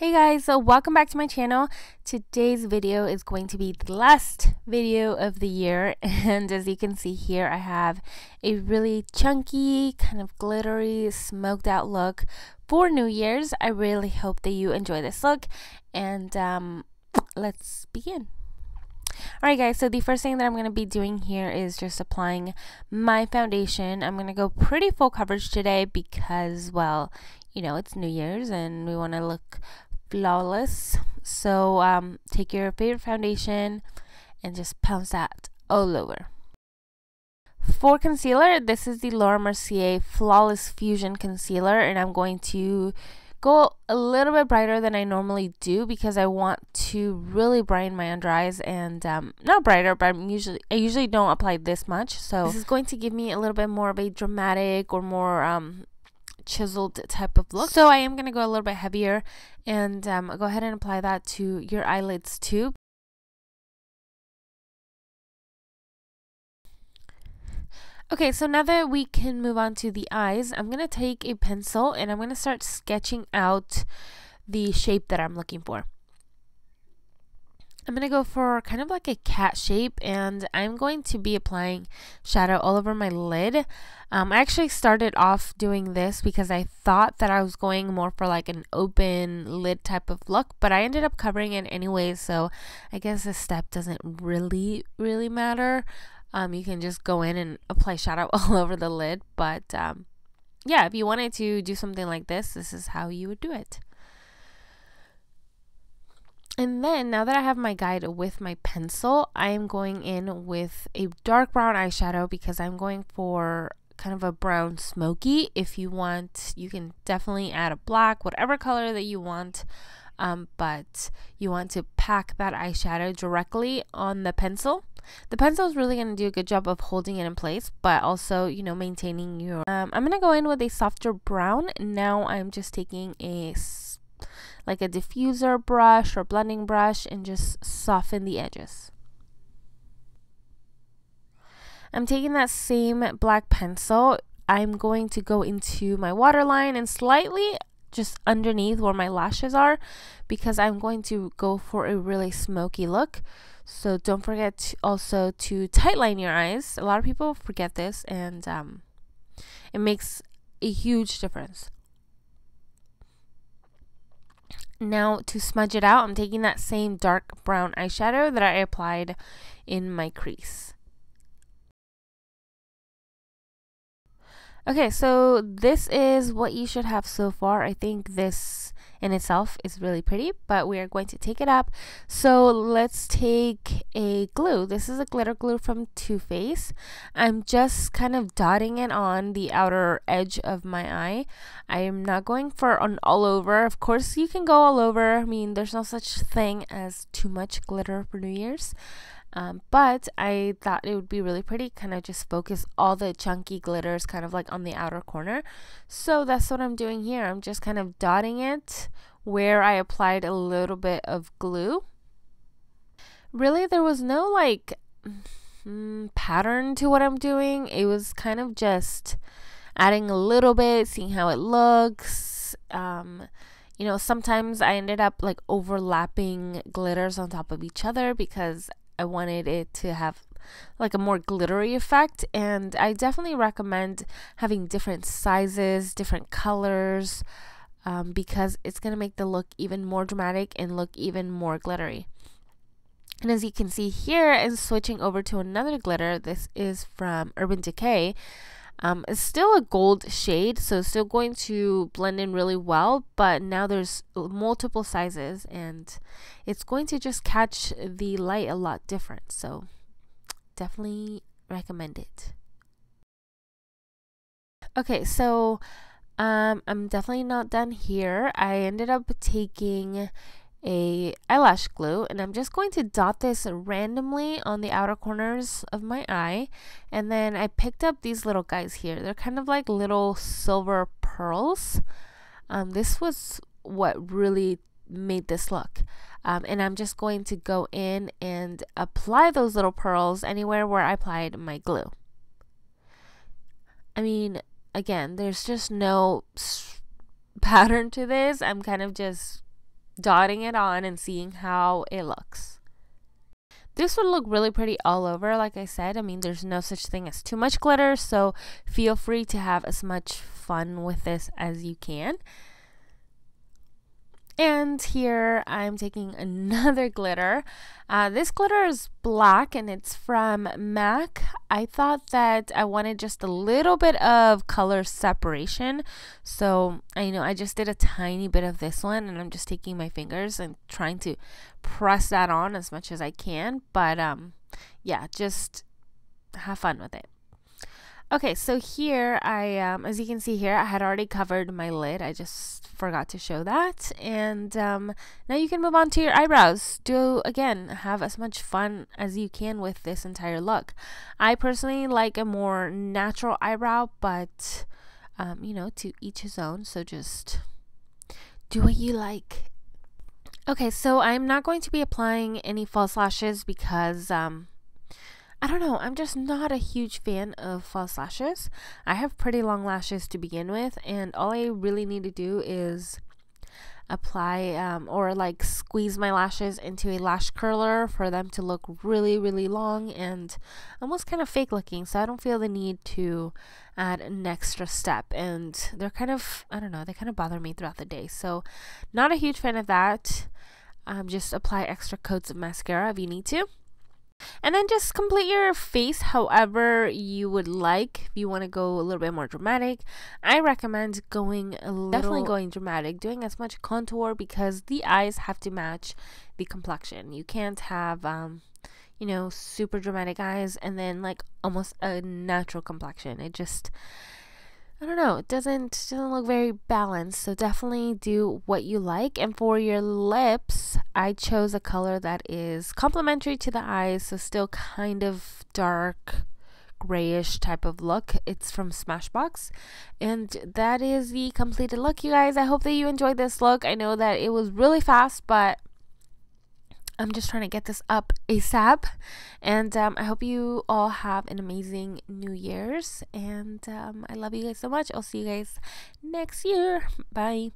Hey guys, so welcome back to my channel. Today's video is going to be the last video of the year, and as you can see here, I have a really chunky, kind of glittery, smoked out look for New Year's. I really hope that you enjoy this look, and let's begin. Alright guys, so the first thing that I'm going to be doing here is just applying my foundation. I'm going to go pretty full coverage today because, well, you know, it's New Year's and we want to look flawless. So take your favorite foundation and just pounce that all over. For concealer, this is the Laura Mercier Flawless Fusion Concealer, and I'm going to go a little bit brighter than I normally do because I want to really brighten my under eyes, and not brighter, but I usually don't apply this much, so this is going to give me a little bit more of a dramatic or more chiseled type of look. So I am going to go a little bit heavier and go ahead and apply that to your eyelids too. Okay, so now that we can move on to the eyes, I'm going to take a pencil and I'm going to start sketching out the shape that I'm looking for. I'm going to go for kind of like a cat shape, and I'm going to be applying shadow all over my lid. I actually started off doing this because I thought that I was going more for like an open lid type of look, but I ended up covering it anyway, so I guess this step doesn't really matter. You can just go in and apply shadow all over the lid, but yeah, if you wanted to do something like this, this is how you would do it. And then, now that I have my guide with my pencil, I am going in with a dark brown eyeshadow because I'm going for kind of a brown smoky. If you want, you can definitely add a black, whatever color that you want, but you want to pack that eyeshadow directly on the pencil. The pencil is really going to do a good job of holding it in place, but also, you know, maintaining your... I'm going to go in with a softer brown. Now I'm just taking a like a diffuser brush or blending brush and just soften the edges. I'm taking that same black pencil. I'm going to go into my waterline and slightly just underneath where my lashes are because I'm going to go for a really smoky look. So don't forget to also to tightline your eyes. A lot of people forget this, and it makes a huge difference. Now to smudge it out, I'm taking that same dark brown eyeshadow that I applied in my crease. Okay, so this is what you should have so far. I think this in itself is really pretty, but we are going to take it up. So let's take a glue. This is a glitter glue from Too Faced. I'm just kind of dotting it on the outer edge of my eye. I am not going for an all over. Of course, you can go all over. I mean, there's no such thing as too much glitter for New Year's. But I thought it would be really pretty, kind of just focus all the chunky glitters kind of like on the outer corner. So that's what I'm doing here. I'm just kind of dotting it where I applied a little bit of glue. Really, there was no like pattern to what I'm doing. It was kind of just adding a little bit, seeing how it looks. You know, sometimes I ended up like overlapping glitters on top of each other because I wanted it to have like a more glittery effect, and I definitely recommend having different sizes, different colors, because it's going to make the look even more dramatic and look even more glittery. And as you can see here, and switching over to another glitter, this is from Urban Decay. It's still a gold shade, so it's still going to blend in really well, but now there's multiple sizes and it's going to just catch the light a lot different, so definitely recommend it. Okay, so I'm definitely not done here. I ended up taking a eyelash glue, and I'm just going to dot this randomly on the outer corners of my eye, and then I picked up these little guys here. They're kind of like little silver pearls. This was what really made this look, and I'm just going to go in and apply those little pearls anywhere where I applied my glue. I mean, again, there's just no pattern to this. I'm kind of just dotting it on and seeing how it looks. This would look really pretty all over, like I said. I mean, there's no such thing as too much glitter, so feel free to have as much fun with this as you can. And here I'm taking another glitter. This glitter is black and it's from MAC. I thought that I wanted just a little bit of color separation. So I just did a tiny bit of this one, and I'm just taking my fingers and trying to press that on as much as I can. But yeah, just have fun with it. Okay, so here as you can see here, I had already covered my lid. I just forgot to show that. And now you can move on to your eyebrows. Again, have as much fun as you can with this entire look. I personally like a more natural eyebrow, but to each his own. So just do what you like. Okay, so I'm not going to be applying any false lashes because I don't know, I'm just not a huge fan of false lashes. I have pretty long lashes to begin with, and all I really need to do is apply or like squeeze my lashes into a lash curler for them to look really, really long and almost kind of fake looking. So I don't feel the need to add an extra step, and they're kind of, I don't know, they kind of bother me throughout the day. So not a huge fan of that. Just apply extra coats of mascara if you need to. And then just complete your face however you would like. If you want to go a little bit more dramatic, I recommend definitely going dramatic, doing as much contour, because the eyes have to match the complexion. You can't have super dramatic eyes and then like almost a natural complexion. It just, I don't know, it doesn't look very balanced. So definitely do what you like. And for your lips, I chose a color that is complementary to the eyes, so still kind of dark grayish type of look. It's from Smashbox, and that is the completed look, you guys. I hope that you enjoyed this look. I know that it was really fast, but I'm just trying to get this up ASAP. And I hope you all have an amazing New Year's. And I love you guys so much. I'll see you guys next year. Bye.